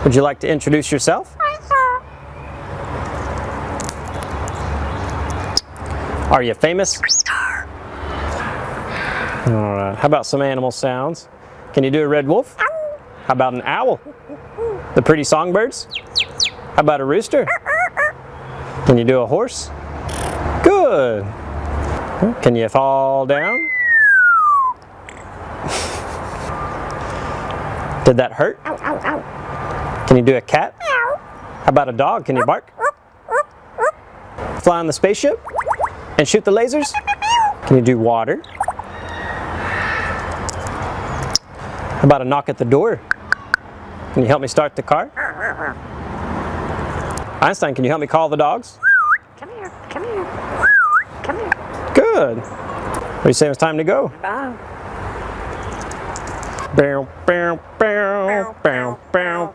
Would you like to introduce yourself? Are you famous? All right. How about some animal sounds? Can you do a red wolf? How about an owl? The pretty songbirds? How about a rooster? Can you do a horse? Good. Can you fall down? Did that hurt? Can you do a cat? How about a dog? Can you bark? Fly on the spaceship? And shoot the lasers? Can you do water? How about a knock at the door? Can you help me start the car? Einstein, can you help me call the dogs? Come here, come here, come here. Good. What do you say it's time to go? Bye. Bow, bow, bow, bow, bow.